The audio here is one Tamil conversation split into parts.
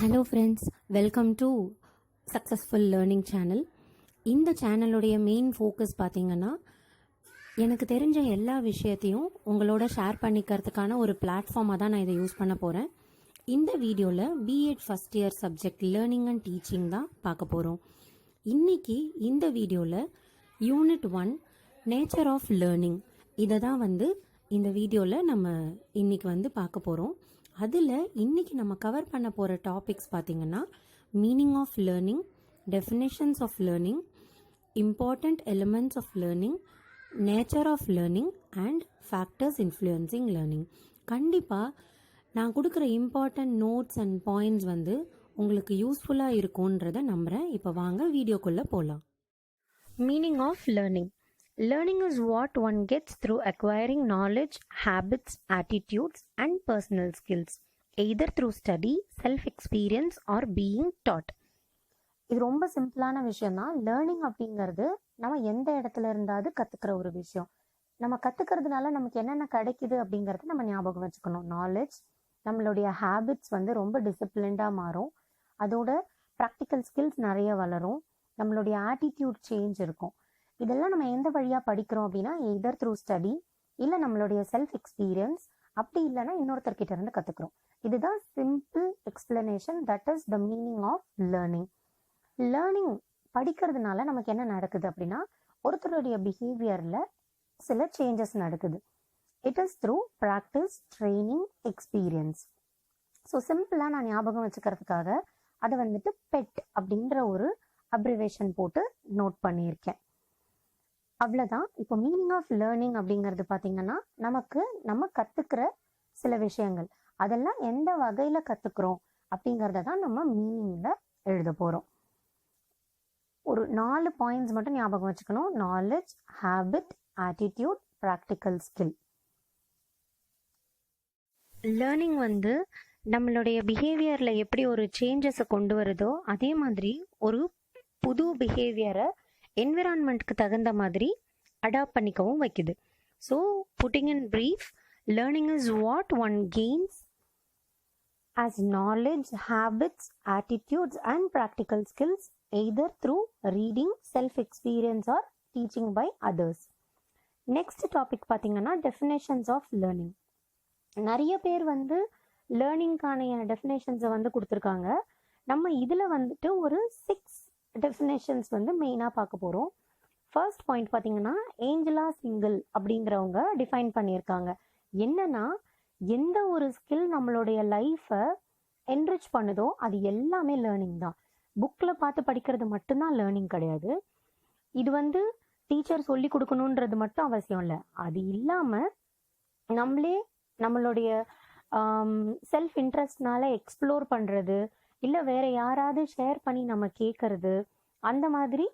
Hello friends, welcome to successful learning channel. இந்த சேனலுடைய மெயின் ஃபோக்கஸ் பார்த்தீங்கன்னா, எனக்கு தெரிஞ்ச எல்லா விஷயத்தையும் உங்களோட ஷேர் பண்ணிக்கிறதுக்கான ஒரு பிளாட்ஃபார்மாக தான் நான் இதை யூஸ் பண்ண போகிறேன். இந்த வீடியோவில் b.ed first year subject learning and teaching தான் பார்க்க போகிறோம். இன்னைக்கு இந்த வீடியோவில் யூனிட் 1 நேச்சர் ஆஃப் லேர்னிங் இதை தான் இந்த வீடியோவில் நம்ம இன்னைக்கு பார்க்க போகிறோம். அதில் இன்னைக்கு நம்ம கவர் பண்ண போகிற டாபிக்ஸ் பார்த்தீங்கன்னா, meaning of learning, definitions of learning, important elements of learning, nature of learning and factors influencing learning. கண்டிப்பாக நான் கொடுக்குற இம்பார்ட்டண்ட் நோட்ஸ் அண்ட் பாயிண்ட்ஸ் உங்களுக்கு யூஸ்ஃபுல்லாக இருக்கும்ன்றதை நம்புகிறேன். இப்போ வாங்க வீடியோக்குள்ளே போகலாம். Meaning of learning. Learning is what one gets through acquiring knowledge, habits, attitudes, and personal skills, either through study, self-experience, or being taught. இது ரொம்ப சிம்பிளான விஷயம் தான். லேர்னிங் அப்படிங்கிறது நம்ம எந்த இடத்துல இருந்தாவது கற்றுக்கிற ஒரு விஷயம். நம்ம கற்றுக்கிறதுனால நமக்கு என்னென்ன கிடைக்குது அப்படிங்கிறது நம்ம ஞாபகம் வச்சுக்கணும். நாலேஜ், நம்மளுடைய ஹேபிட்ஸ் ரொம்ப டிசிப்ளின்டாக மாறும். அதோட ப்ராக்டிக்கல் ஸ்கில்ஸ் நிறைய வளரும். நம்மளுடைய ஆட்டிடியூட் சேஞ்ச் இருக்கும். இதெல்லாம் நம்ம எந்த வழியாக படிக்கிறோம் அப்படின்னா, எய்தர் த்ரூ ஸ்டடி, இல்லை நம்மளுடைய செல்ஃப் எக்ஸ்பீரியன்ஸ், அப்படி இல்லைன்னா இன்னொருத்தர்கிட்ட இருந்து கற்றுக்குறோம். இதுதான் simple explanation. That is the meaning of learning. Learning படிக்கிறதுனால நமக்கு என்ன நடக்குது அப்படின்னா, ஒருத்தருடைய பிஹேவியரில் சில சேஞ்சஸ் நடக்குது. It is through practice, training, experience. So சிம்பிளாக நான் ஞாபகம் வச்சுக்கிறதுக்காக அதை பெட் அப்படின்ற ஒரு அப்ரிவேஷன் போட்டு நோட் பண்ணியிருக்கேன். அவ்வளோதான். இப்போ மீனிங் ஆஃப் லேர்னிங் அப்படிங்கிறது பார்த்தீங்கன்னா, நம்ம கற்றுக்கிற சில விஷயங்கள், அதெல்லாம் எந்த வகையில் கற்றுக்குறோம் அப்படிங்கிறத தான் நம்ம மீனிங்கில் எழுத போகிறோம். ஒரு 4 பாயிண்ட்ஸ் மட்டும் ஞாபகம் வச்சுக்கணும். Knowledge, habit, attitude, practical skill. Learning நம்மளுடைய பிஹேவியரில் எப்படி ஒரு சேஞ்சஸை கொண்டு வருதோ, அதே மாதிரி ஒரு புது பிஹேவியரை என்விரான்மெண்ட்க்கு தகுந்த மாதிரி அடாப்ட் பண்ணிக்கவும் வைக்குது. So putting in brief, learning is what one gains as knowledge, habits, attitudes and practical skills, either through reading, self experience or teaching by others. Next topic பார்த்தீங்கன்னா, டெஃபினேஷன்ஸ் ஆஃப் லேர்னிங். நிறைய பேர் லேர்னிங்கான டெஃபினேஷன்ஸை கொடுத்துருக்காங்க. நம்ம இதில் ஒரு 6 டெஃபினேஷன்ஸ் மெயினாக பார்க்க போகிறோம். ஃபர்ஸ்ட் பாயிண்ட் பார்த்தீங்கன்னா, ஏஞ்சலா சிங்கிள் அப்படிங்கிறவங்க டிஃபைன் பண்ணியிருக்காங்க. என்னன்னா, எந்த ஒரு ஸ்கில் நம்மளுடைய லைஃப்பை என்ரிச் பண்ணுதோ அது எல்லாமே லேர்னிங் தான். புக்கில் பார்த்து படிக்கிறது மட்டும்தான் லேர்னிங் கிடையாது. இது டீச்சர் சொல்லி கொடுக்கணுன்றது மட்டும் அவசியம் இல்லை. அது இல்லாமல் நம்மளே நம்மளுடைய செல்ஃப் இன்ட்ரெஸ்ட்னால எக்ஸ்ப்ளோர் பண்ணுறது, இல்லை வேற யாராவது ஷேர் பண்ணி நம்ம கேட்கறது, அந்த மாதிரி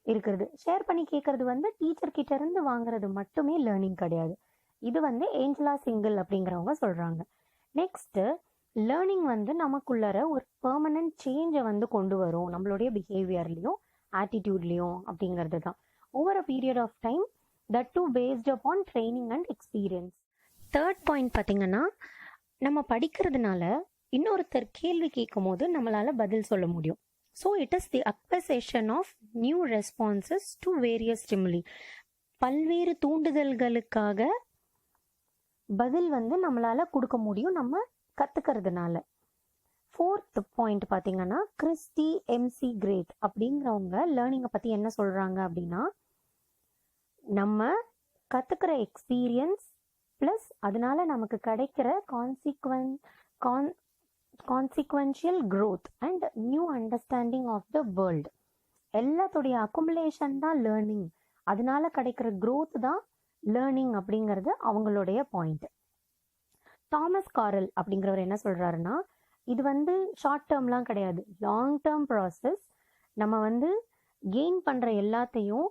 இருக்கிறது. ஷேர் பண்ணி கேட்கறது டீச்சர் கிட்ட இருந்து வாங்குறது மட்டுமே லேர்னிங் கிடையாது. இது ஏஞ்சலா சிங்கிள் அப்படிங்கிறவங்க சொல்றாங்க. நெக்ஸ்ட், லேர்னிங் நமக்குள்ளர ஒரு பெர்மனன்ட் சேஞ்சை கொண்டு வரும், நம்மளுடைய பிஹேவியர்லையும் ஆட்டிடியூட்லையும் அப்படிங்கிறது தான். Over a period of time, that do based upon training and experience. Third point பார்த்தீங்கன்னா, நம்ம படிக்கிறதுனால இன்னொருத்தர் கேள்வி கேட்கும் போது நம்மளால பதில் சொல்ல முடியும். So it is the acquisition of new responses to various stimuli. பல்வேறு தூண்டுதல்களுக்காக பதில் நம்மளால கொடுக்க முடியும் நம்ம கத்துக்கிறதுனால. ஃபோர்த் பாயிண்ட் பார்த்தீங்கன்னா, கிறிஸ்டி எம்சி கிரேட் அப்படிங்கிறவங்க லேர்னிங்கை பற்றி என்ன சொல்றாங்க அப்படின்னா, நம்ம கத்துக்கிற எக்ஸ்பீரியன்ஸ் ப்ளஸ் அதனால நமக்கு கிடைக்கிற consequential growth and new understanding of the world, எல்லாத்துடைய அக்குமுலேஷன் தான் லேர்னிங். அதனால கிடைக்கிற growth தான் லேர்னிங் அப்படிங்கிறது அவங்களுடைய பாயிண்ட். தாமஸ் காரல் அப்படிங்கிறவர் என்ன சொல்றாருன்னா, இது ஷார்ட் டேர்ம்லாம் கிடையாது, லாங் டேர்ம் ப்ராசஸ். நம்ம கெயின் பண்ற எல்லாத்தையும்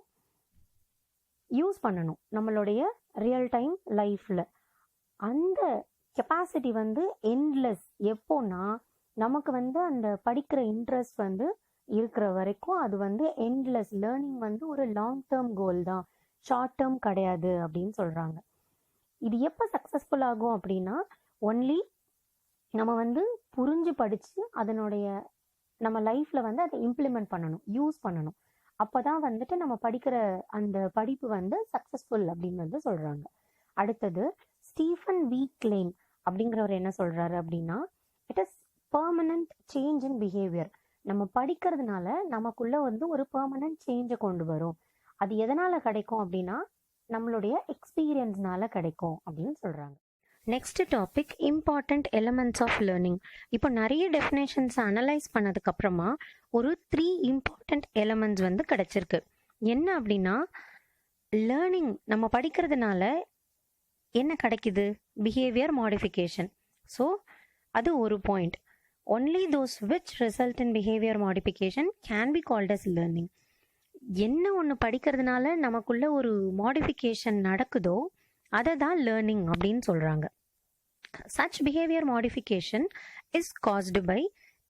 யூஸ் பண்ணணும் நம்மளுடைய ரியல் டைம் லைஃப்ல. அந்த கெப்பாசிட்டி எண்ட்லெஸ். எப்போனா நமக்கு அந்த படிக்கிற இன்ட்ரெஸ்ட் இருக்கிற வரைக்கும் அது எண்ட்லெஸ். லேர்னிங் ஒரு லாங் டேர்ம் கோல் தான், ஷார்ட் டேர்ம் கிடையாது அப்படின்னு சொல்றாங்க. இது எப்போ சக்ஸஸ்ஃபுல் ஆகும் அப்படின்னா, ஒன்லி நம்ம வந்து புரிஞ்சு படித்து அதனுடைய நம்ம லைஃப்பில் வந்து அதை இம்ப்ளிமெண்ட் பண்ணணும், யூஸ் பண்ணணும். அப்போ தான் வந்துட்டு நம்ம படிக்கிற அந்த படிப்பு வந்து சக்ஸஸ்ஃபுல் அப்படின்னு வந்து சொல்கிறாங்க. அடுத்தது ஸ்டீஃபன் வி கிளெயின் அப்படிங்கிறவர் என்ன சொல்கிறாரு அப்படின்னா, it is permanent change in behaviour. நம்ம படிக்கிறதுனால நமக்குள்ள வந்து ஒரு பெர்மனன்ட் சேஞ்சை கொண்டு வரும். அது எதனால் கிடைக்கும் அப்படின்னா நம்மளுடைய எக்ஸ்பீரியன்ஸ்னால கிடைக்கும் அப்படின்னு சொல்கிறாங்க. Next topic important elements of learning. இப்போ நிறைய டெஃபினேஷன்ஸ் அனலைஸ் பண்ணதுக்கப்புறமா ஒரு 3 இம்பார்ட்டண்ட் எலமெண்ட்ஸ் வந்து கிடைச்சிருக்கு. என்ன அப்படின்னா, லேர்னிங் நம்ம படிக்கிறதுனால என்ன கிடைக்குது? Behaviour modification. ஸோ அது ஒரு point. Only those which result in behaviour modification can be called as learning. என்ன ஒன்று படிக்கிறதுனால நமக்குள்ள ஒரு மாடிஃபிகேஷன் நடக்குதோ அதை தான் லேர்னிங் அப்படின்னு சொல்கிறாங்க. Such behavior modification is caused by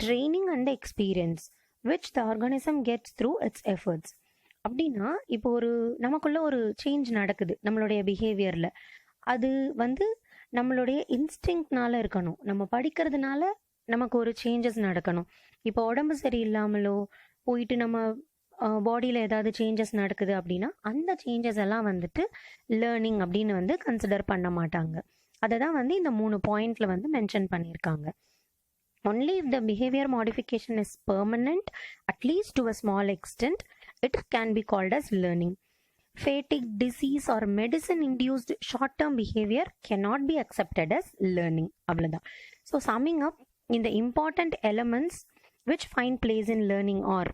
training and experience which the organism gets through its efforts. அப்படின்னா இப்போ நமக்குள்ள ஒரு சேஞ்ச் நடக்குது நம்மளுடைய பிஹேவியரில். அது வந்து நம்மளுடைய இன்ஸ்டிங்க்ட்னால இருக்கணும். நம்ம படிக்கிறதுனால நமக்கு ஒரு சேஞ்சஸ் நடக்கணும். இப்போ உடம்பு சரியில்லாமலோ போயிட்டு நம்ம பாடியில் ஏதாவது சேஞ்சஸ் நடக்குது அப்படின்னா அந்த சேஞ்சஸ் எல்லாம் வந்துட்டு லேர்னிங் அப்படின்னு வந்து கன்சிடர் பண்ண மாட்டாங்க. அதை தான் வந்து இந்த 3 பாயிண்ட்ல வந்து மென்ஷன் பண்ணியிருக்காங்க. Only if the behaviour modification is permanent at least to a small extent it can be called as learning. Fatigue, disease or medicine induced short term behaviour cannot be accepted as learning. அவ்வளோதான். ஸோ சம்மிங் அப், இந்த important elements which find place in learning are,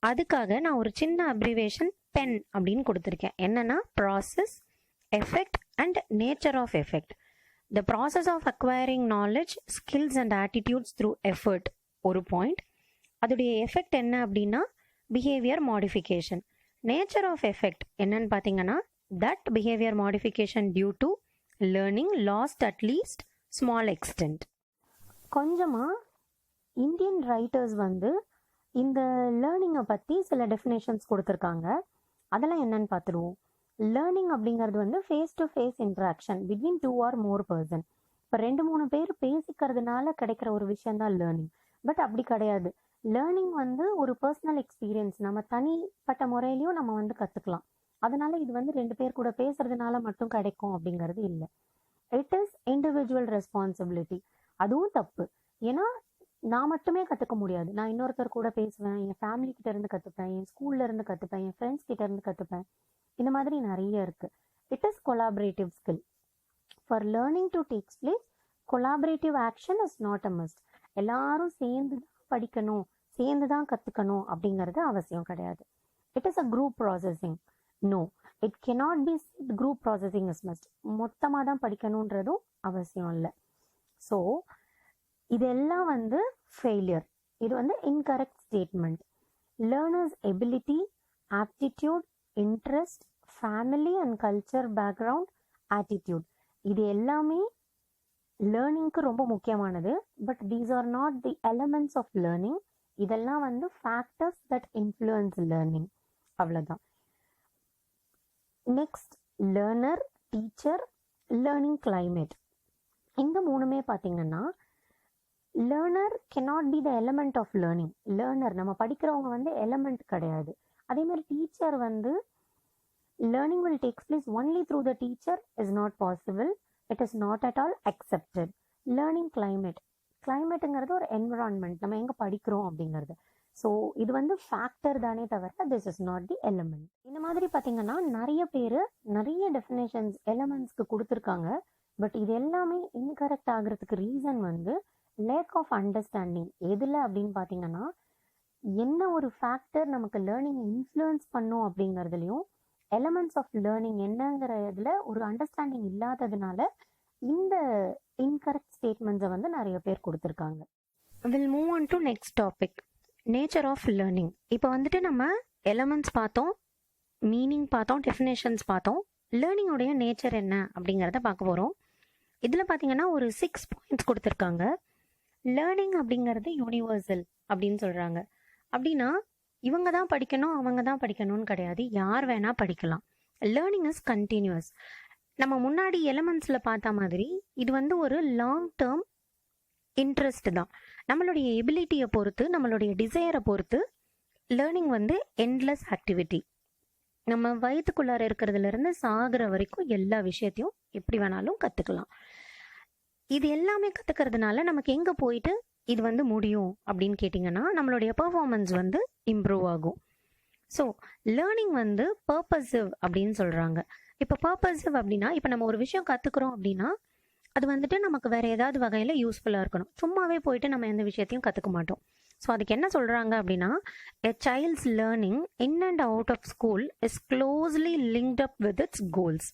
அதுக்காக நான் ஒரு சின்ன அப்ரிவேஷன் பென் அப்படின்னு கொடுத்துருக்கேன். என்னன்னா process, effect and nature of effect. The process of acquiring knowledge, skills and attitudes through effort ஒரு பாயிண்ட். அதோடைய எஃபெக்ட் என்ன அப்படின்னா behaviour modification. Nature of effect என்னன்னு பார்த்தீங்கன்னா that behavior modification due to learning lost at least small extent. கொஞ்சமாக இந்தியன் ரைட்டர்ஸ் வந்து இந்த லேர்னிங்கை பற்றி சில டெஃபினேஷன்ஸ் கொடுத்துருக்காங்க. அதெல்லாம் என்னன்னு பார்த்துருவோம். லேர்னிங் அப்படிங்கிறது வந்து face to face interaction between 2 or more person. இப்போ 2-3 பேர் பேசிக்கிறதுனால கிடைக்கிற ஒரு விஷயம் தான் லேர்னிங். பட் அப்படி கிடையாது. லேர்னிங் வந்து ஒரு பர்சனல் எக்ஸ்பீரியன்ஸ், நம்ம தனிப்பட்ட முறையிலையும் நம்ம வந்து கற்றுக்கலாம். அதனால இது வந்து 2 பேர் கூட பேசுறதுனால மட்டும் கிடைக்கும் அப்படிங்கிறது இல்லை. It is individual responsibility. அதுவும் தப்பு. ஏன்னா நான் மட்டுமே கற்றுக்க முடியாது. நான் இன்னொருத்தர் கூட பேசுவேன், என் ஃபேமிலி கிட்ட இருந்து கற்றுப்பேன், என் ஸ்கூல்ல இருந்து கற்றுப்பேன், என் ஃப்ரெண்ட்ஸ் கிட்ட இருந்து கற்றுப்பேன். இந்த மாதிரி நிறைய இருக்கு. It is collaborative skill. For learning to takes place collaborative action is not a must. எல்லாரும் சேர்ந்து தான் படிக்கணும், சேர்ந்து தான் கற்றுக்கணும் அப்படிங்கிறது அவசியம் கிடையாது. It is a group processing. No, it cannot be group processing is must. மொத்தமாக தான் படிக்கணுன்றதும் அவசியம் இல்லை. ஸோ இதெல்லாம் வந்து ஃபெயிலியர். இது வந்து incorrect statement. Learner's ability, aptitude, interest, family and culture background, attitude, இது எல்லாமே லேர்னிங்க்கு ரொம்ப முக்கியமானது. But these are not the elements of learning. இதெல்லாம் வந்து ஃபேக்டர்ஸ் தட் இன்ஃப்ளூயன்ஸ் லேர்னிங். அவ்வளோதான். Next, learner, teacher, learning climate. இந்த 3மே பார்த்தீங்கன்னா learner cannot be the element of learning. Learner நம்ம படிக்கிறவங்க வந்து எலமெண்ட் கிடையாது. அதே மாதிரி டீச்சர் வந்து learning will take place only through the teacher is not possible. It is not at all accepted. Learning climate. கிளைமேட்டுங்கிறது ஒரு என்விரான்மெண்ட், நம்ம எங்கே படிக்கிறோம் அப்படிங்கிறது. ஸோ இது வந்து ஃபேக்டர் தானே தவிர this is not the element. இந்த மாதிரி பார்த்தீங்கன்னா நிறைய பேர் நிறைய டெஃபினேஷன்ஸ் எலமெண்ட்ஸ்க்கு கொடுத்துருக்காங்க. பட் இது எல்லாமே இன்கரெக்ட் ஆகிறதுக்கு ரீசன் வந்து லேக் ஆஃப் அண்டர்ஸ்டாண்டிங். எதில் அப்படின்னு பார்த்தீங்கன்னா என்ன ஒரு ஃபேக்டர் நமக்கு லேர்னிங் இன்ஃப்ளூயன்ஸ் பண்ணும் அப்படிங்கிறதுலையும் எலமெண்ட்ஸ் ஆஃப் லேர்னிங் என்னங்கிறதுல ஒரு அண்டர்ஸ்டாண்டிங் இல்லாததுனால இந்த இன்கரெக்ட் ஸ்டேட்மெண்ட்ஸை வந்து நிறைய பேர் கொடுத்துருக்காங்க. Will move on to next topic, nature of learning. இப்போ வந்துட்டு நம்ம எலமெண்ட்ஸ் பார்த்தோம், மீனிங் பார்த்தோம், டெஃபினேஷன்ஸ் பார்த்தோம். லேர்னிங்கோடைய நேச்சர் என்ன அப்படிங்கிறத பார்க்க போகிறோம். இதில் பார்த்தீங்கன்னா ஒரு 6 பாயிண்ட்ஸ் கொடுத்துருக்காங்க. லேர்னிங் அப்படிங்கிறது யூனிவர்சல் அப்படின்னு சொல்கிறாங்க. அப்படின்னா இவங்க தான் படிக்கணும் அவங்க தான் படிக்கணும்னு கிடையாது, யார் வேணால் படிக்கலாம். Learning is continuous. நம்ம முன்னாடி எலமெண்ட்ஸில் பார்த்த மாதிரி இது வந்து ஒரு லாங் டேர்ம் இன்ட்ரெஸ்ட் தான். நம்மளுடைய எபிலிட்டியை பொறுத்து, நம்மளுடைய டிசையரை பொறுத்து லேர்னிங் வந்து எண்ட்லெஸ் ஆக்டிவிட்டி. நம்ம வயிற்றுக்குள்ளார இருக்கிறதுலேருந்து சாகிற வரைக்கும் எல்லா விஷயத்தையும் எப்படி வேணாலும் கற்றுக்கலாம். இது எல்லாமே கற்றுக்கிறதுனால நமக்கு எங்கே போயிட்டு இது வந்து முடியும் அப்படின்னு கேட்டிங்கன்னா, நம்மளுடைய பெர்ஃபார்மன்ஸ் வந்து இம்ப்ரூவ் ஆகும். ஸோ லேர்னிங் வந்து பர்பஸிவ் அப்படின்னு சொல்கிறாங்க. இப்போ பர்பஸிவ் அப்படின்னா, இப்போ நம்ம ஒரு விஷயம் கற்றுக்குறோம் அப்படின்னா அது வந்துட்டு நமக்கு வேறு ஏதாவது வகையில் யூஸ்ஃபுல்லாக இருக்கணும். சும்மாவே போயிட்டு நம்ம எந்த விஷயத்தையும் கற்றுக்க மாட்டோம். ஸோ அதுக்கு என்ன சொல்கிறாங்க அப்படின்னா, a child's learning in and out of school is closely linked up with its goals,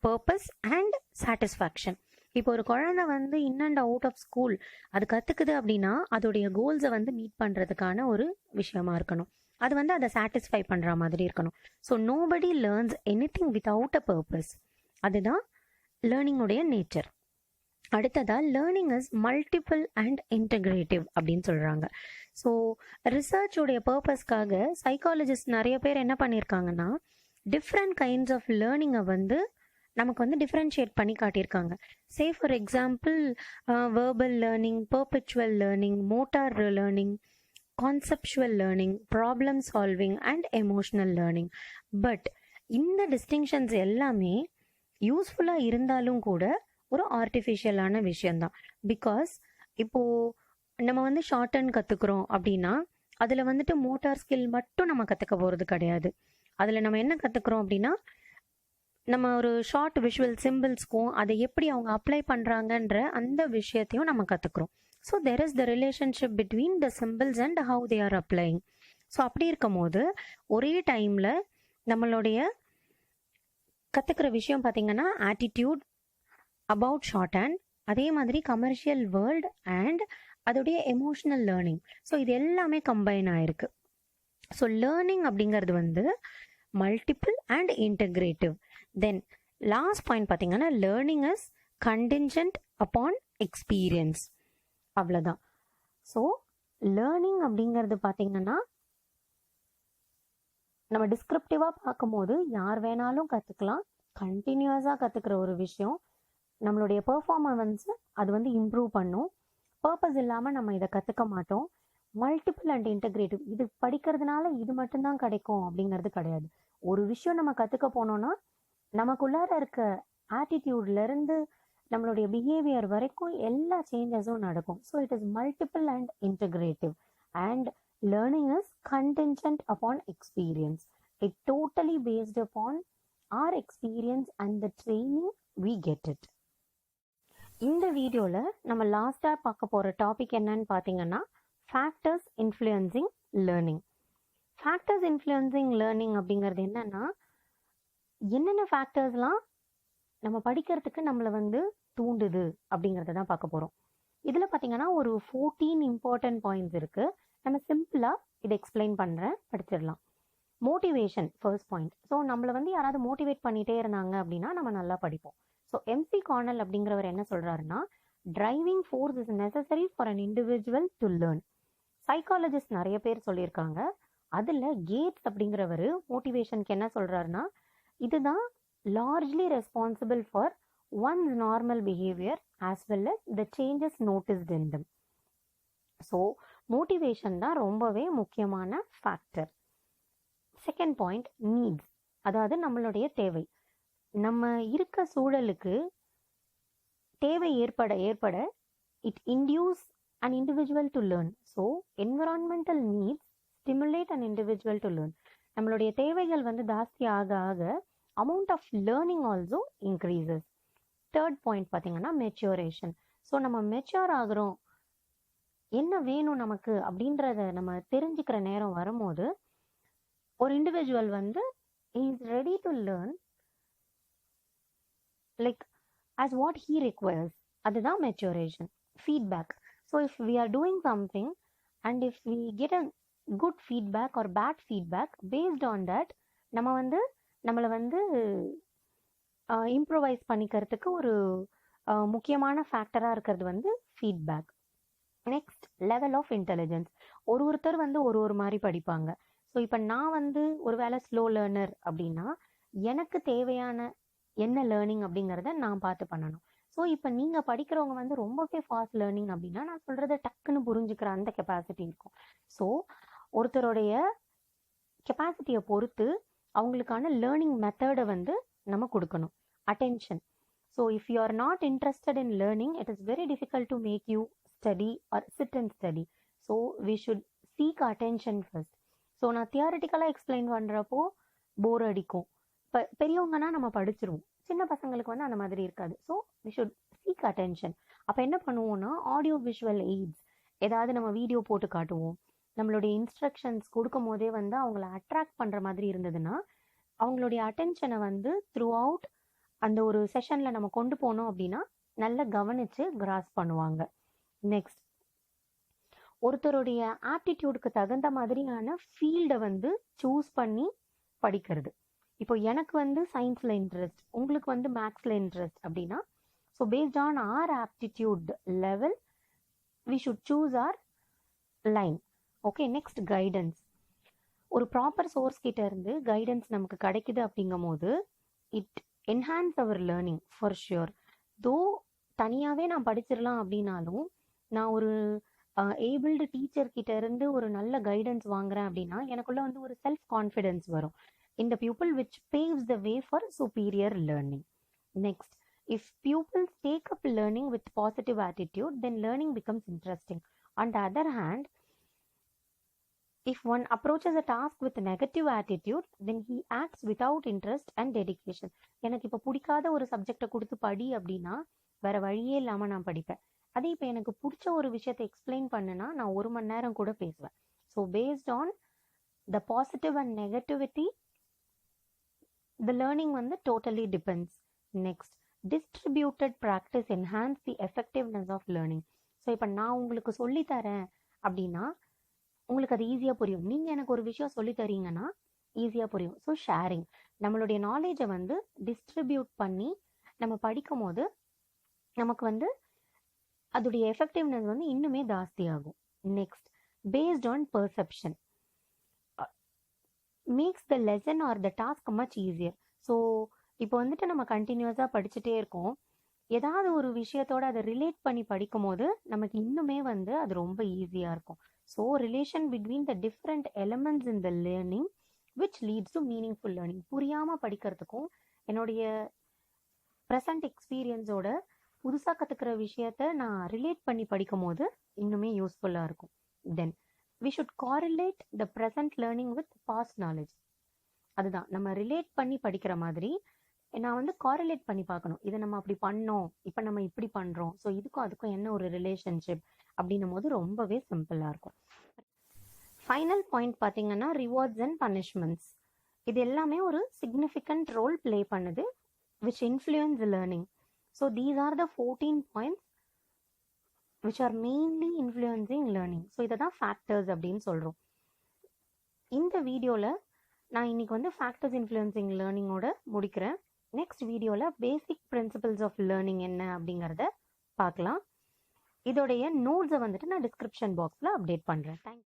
purpose and satisfaction. இப்போ ஒரு குழந்தை வந்து in and out of school அது கற்றுக்குது அப்படின்னா அதோடைய கோல்ஸை வந்து மீட் பண்ணுறதுக்கான ஒரு விஷயமா இருக்கணும். அது வந்து அதை சாட்டிஸ்ஃபை பண்ணுற மாதிரி இருக்கணும். So nobody learns any thing without a purpose. அதுதான் லேர்னிங்குடைய நேச்சர். அடுத்ததாக learning is multiple and integrative அப்படின்னு சொல்கிறாங்க. ஸோ ரிசர்ச்சோடைய பர்பஸ்க்காக சைக்காலஜிஸ்ட் நிறைய பேர் என்ன பண்ணியிருக்காங்கன்னா, டிஃப்ரெண்ட் கைண்ட்ஸ் ஆஃப் லேர்னிங்கை வந்து நமக்கு வந்து டிஃப்ரென்ஷியேட் பண்ணி காட்டியிருக்காங்க. Say for example verbal learning, perpetual learning, motor learning, conceptual learning, problem solving and emotional learning. But இந்த டிஸ்டிங்ஷன்ஸ் எல்லாமே யூஸ்ஃபுல்லாக இருந்தாலும் கூட ஒரு ஆர்டிஃபிஷியலான விஷயந்தான். பிகாஸ் இப்போது நம்ம வந்து ஷார்ட் ஹேண்ட் கற்றுக்குறோம் அப்படின்னா அதில் வந்துட்டு மோட்டார் ஸ்கில் மட்டும் நம்ம கற்றுக்க போகிறது கிடையாது. அதில் நம்ம என்ன கற்றுக்குறோம் அப்படின்னா, நம்ம ஒரு ஷார்ட் விஷுவல் சிம்பிள்ஸ்க்கும் அதை எப்படி அவங்க அப்ளை பண்ணுறாங்கன்ற அந்த விஷயத்தையும் நம்ம கற்றுக்குறோம். So there is the relationship between the symbols and how they are அப்ளைங். So அப்படி இருக்கும் போது ஒரே டைமில் நம்மளுடைய கற்றுக்கிற விஷயம் பார்த்திங்கன்னா ஆட்டிடியூட் அபவுட் ஷார்ட் ஹேண்ட், அதே மாதிரி கமர்ஷியல் வேர்ல்டு அண்ட் அதோடைய எமோஷ்னல் லேர்னிங். ஸோ இது எல்லாமே கம்பைன் ஆயிருக்கு. ஸோ லேர்னிங் அப்படிங்கிறது வந்து multiple and integrative. Then last point பார்த்தீங்கன்னா, learning is contingent upon experience. அவ்வளோதான். ஸோ லேர்னிங் அப்படிங்கிறது பார்த்தீங்கன்னா நம்ம டிஸ்கிரிப்டிவாக பார்க்கும்போது யார் வேணாலும் கற்றுக்கலாம். கண்டினியூஸாக கற்றுக்கிற ஒரு விஷயம். நம்மளுடைய பெர்ஃபார்மன்ஸை அது வந்து இம்ப்ரூவ் பண்ணும். பர்பஸ் இல்லாமல் நம்ம இதை கற்றுக்க மாட்டோம். மல்டிபிள் அண்ட் இன்டகிரேட்டிவ், இது படிக்கிறதுனால இது மட்டும்தான் கிடைக்கும் அப்படிங்கிறது கிடையாது. ஒரு விஷயம் நம்ம கற்றுக்க போனோம்னா நமக்குள்ளார இருக்க ஆட்டிடியூட்லேருந்து நம்மளுடைய பிஹேவியர் வரைக்கும் எல்லா சேஞ்சஸும் நடக்கும். So it is multiple and integrative and learning is contingent upon experience. It totally based upon our experience and the training we get it. இந்த வீடியோவில் நம்ம லாஸ்ட்டாக பார்க்க போகிற டாபிக் என்னன்னு பார்த்தீங்கன்னா, factors influencing learning. Factors influencing learning அப்படிங்கிறது என்னென்னா, என்னென்ன ஃபேக்டர்ஸ்லாம் நம்ம படிக்கிறதுக்கு நம்மளை வந்து தூண்டுது அப்படிங்கிறத தான் பார்க்க போகிறோம். இதில் பார்த்தீங்கன்னா ஒரு 14 இம்பார்ட்டன்ட் பாயிண்ட்ஸ் இருக்குது. நம்ம சிம்பிளாக இதை எக்ஸ்பிளைன் பண்ணுறேன், படிச்சிடலாம். Motivation first point. ஸோ நம்மளை வந்து யாராவது மோட்டிவேட் பண்ணிகிட்டே இருந்தாங்க அப்படின்னா நம்ம நல்லா படிப்போம். ஸோ எம்சி கார்னல் அப்படிங்கிறவர் என்ன சொல்கிறாருன்னா, driving force is necessary for an individual to learn. Psychologist நிறைய பேர் சொல்லியிருக்காங்க. அதில் கேட்ஸ் அப்படிங்கிறவர் மோட்டிவேஷனுக்கு என்ன சொல்கிறாருன்னா, இதுதான் largely responsible for one's normal behaviour as well as the changes noticed in them. So motivation தான் ரொம்பவே முக்கியமான ஃபேக்டர். செகண்ட் பாயிண்ட், நீட்ஸ், அதாவது நம்மளுடைய தேவை. நம்ம இருக்க சூழலுக்கு தேவை ஏற்பட ஏற்பட it induce an individual to learn. So environmental needs stimulate an individual to learn. நம்மளுடைய தேவைகள் வந்து ஜாஸ்தி ஆக ஆக amount of learning also increases. Third point பார்த்தீங்கன்னா மெச்சூரேஷன். ஸோ நம்ம மெச்சூர் ஆகிறோம், என்ன வேணும் நமக்கு அப்படின்றத நம்ம தெரிஞ்சுக்கிற நேரம் வரும்போது ஒரு இண்டிவிஜுவல் வந்து is ready to learn like as what he requires. அதுதான் maturation. Feedback. So if we are doing something and if we get a good feedback or bad feedback, based on that நம்ம வந்து நம்மளை வந்து இம்ப்ரூவைஸ் பண்ணிக்கிறதுக்கு ஒரு முக்கியமான ஃபேக்டராக இருக்கிறது வந்து feedback. Next, level of intelligence. ஒருத்தர் வந்து ஒரு மாதிரி படிப்பாங்க. ஸோ இப்போ நான் வந்து ஒரு வேளை ஸ்லோ லேர்னர் அப்படின்னா எனக்கு தேவையான என்ன லேர்னிங் அப்படிங்கிறத நான் பார்த்து பண்ணணும். ஸோ ஸோ இப்போ நீங்கள் படிக்கிறவங்க வந்து ரொம்பவே ஃபாஸ்ட் லேர்னிங் அப்படின்னா நான் சொல்கிறத டக்குன்னு புரிஞ்சுக்கிற அந்த கெப்பாசிட்டி இருக்கும். ஸோ ஒருத்தருடைய கெப்பாசிட்டியை பொறுத்து அவங்களுக்கான லேர்னிங் மெத்தடை வந்து நம்ம கொடுக்கணும். Attention. So if you are not interested in learning, it is very difficult to make you study or sit and study. So we should seek attention first. So நான் தியரிட்டிக்கலாக எக்ஸ்பிளைன் பண்ணுறப்போ போர் அடிக்கும். இப்போ பெரியவங்கன்னா நம்ம படிச்சிருவோம், சின்ன பசங்களுக்கு வந்து அந்த மாதிரி இருக்காது. So we should seek attention. அப்போ என்ன பண்ணுவோம்னா ஆடியோ விஷுவல் எய்ட்ஸ் ஏதாவது நம்ம வீடியோ போட்டு காட்டுவோம். நம்மளுடைய இன்ஸ்ட்ரக்ஷன்ஸ் கொடுக்கும் போதே வந்து அவங்கள அட்ராக்ட் பண்ணுற மாதிரி இருந்ததுன்னா அவங்களுடைய அட்டென்ஷனை வந்து த்ரூ அவுட் அந்த ஒரு செஷனில் நம்ம கொண்டு போனோம் அப்படின்னா நல்லா கவனித்து கிராஸ் பண்ணுவாங்க. நெக்ஸ்ட், ஒருத்தருடைய ஆப்டிடியூடுக்கு தகுந்த மாதிரியான ஃபீல்டை வந்து சூஸ் பண்ணி படிக்கிறது. இப்போ எனக்கு வந்து சயின்ஸில் இன்ட்ரெஸ்ட், உங்களுக்கு வந்து மேக்ஸில் இன்ட்ரெஸ்ட் அப்படின்னா so based on our aptitude level we should choose our line. Okay. Next, guidance. ஒரு ப்ராப்பர் சோர்ஸ் கிட்ட இருந்து கைடன்ஸ் நமக்கு கிடைக்குது அப்படிங்கும் போது it enhance our learning for sure. Though தனியாகவே நான் படிச்சிடலாம் அப்படின்னாலும் நான் ஒரு ஏபிள்டு டீச்சர் கிட்ட இருந்து ஒரு நல்ல கைடன்ஸ் வாங்குறேன் அப்படின்னா எனக்குள்ள வந்து ஒரு செல்ஃப் கான்ஃபிடென்ஸ் வரும். இந்த pupil which paves the way for superior learning. Next, if pupils take up learning with positive attitude, then learning becomes interesting. On the other hand, if one approaches a task with negative attitude, then he acts without interest and dedication. எனக்கு இப்போ பிடிக்காத ஒரு சப்ஜெக்டை கொடுத்து படி அப்படின்னா வேற வழியே இல்லாமல் நான் படிப்பேன். அதே இப்போ எனக்கு பிடிச்ச ஒரு விஷயத்தை எக்ஸ்பிளைன் பண்ணுனா நான் 1 மணி நேரம் கூட பேசுவேன். So based on the positive and negativity the learning வந்து totally depends. Next, distributed practice enhance the effectiveness of learning. So இப்போ நான் உங்களுக்கு சொல்லித்தரேன் அப்படின்னா உங்களுக்கு அது ஈஸியாக புரியும். நீங்கள் எனக்கு ஒரு விஷயம் சொல்லி தரீங்கன்னா ஈஸியாக புரியும். ஸோ ஷேரிங், நம்மளுடைய நாலேஜை வந்து டிஸ்ட்ரிபியூட் பண்ணி நம்ம படிக்கும் போது நமக்கு வந்து அதோடைய எஃபெக்டிவ்னஸ் வந்து இன்னுமே ஜாஸ்தி ஆகும். Next, based on perception makes the lesson R the task much easier. So இப்போ வந்துட்டு நம்ம கண்டினியூஸாக படிச்சுட்டே இருக்கோம், ஏதாவது ஒரு விஷயத்தோட அதை ரிலேட் பண்ணி படிக்கும் போது நமக்கு இன்னுமே வந்து அது ரொம்ப ஈஸியாக இருக்கும். So relation between the different elements in the learning which leads to meaningful learning. புரியாமல் படிக்கிறதுக்கும் என்னுடைய ப்ரெசன்ட் எக்ஸ்பீரியன்ஸோட புதுசாக கற்றுக்கிற விஷயத்த நான் ரிலேட் பண்ணி படிக்கும் போது இன்னுமே யூஸ்ஃபுல்லாக இருக்கும். தென் we should correlate the present learning with past knowledge. அதுதான் நம்ம ரிலேட் பண்ணி படிக்கிற மாதிரி நான் வந்து காரிலேட் பண்ணி பார்க்கணும். இதை நம்ம அப்படி பண்ணோம், இப்போ நம்ம இப்படி பண்ணுறோம், ஸோ இதுக்கும் அதுக்கும் என்ன ஒரு ரிலேஷன்ஷிப் அப்படின்னும் போது ரொம்பவே சிம்பிளாக இருக்கும். ஃபைனல் பாயிண்ட் பார்த்தீங்கன்னா ரிவார்ட்ஸ் அண்ட் பனிஷ்மெண்ட்ஸ். இது எல்லாமே ஒரு சிக்னிஃபிகண்ட் ரோல் ப்ளே பண்ணுது which influence learning. So these are the 14 points which are mainly influencing learning. So இதை தான் ஃபேக்டர்ஸ் அப்படின்னு சொல்கிறோம். இந்த வீடியோவில் நான் இன்னைக்கு வந்து ஃபேக்டர்ஸ் இன்ஃப்ளூயன்சிங் லேர்னிங்கோட முடிக்கிறேன். நெக்ஸ்ட் வீடியோவில் பேசிக் பிரின்சிபல்ஸ் ஆஃப் லேர்னிங் என்ன அப்படிங்கிறத பார்க்கலாம். இதோடைய நோட்ஸை வந்துட்டு நான் டிஸ்கிரிப்ஷன் பாக்ஸில் அப்டேட் பண்ணுறேன். தேங்க்யூ.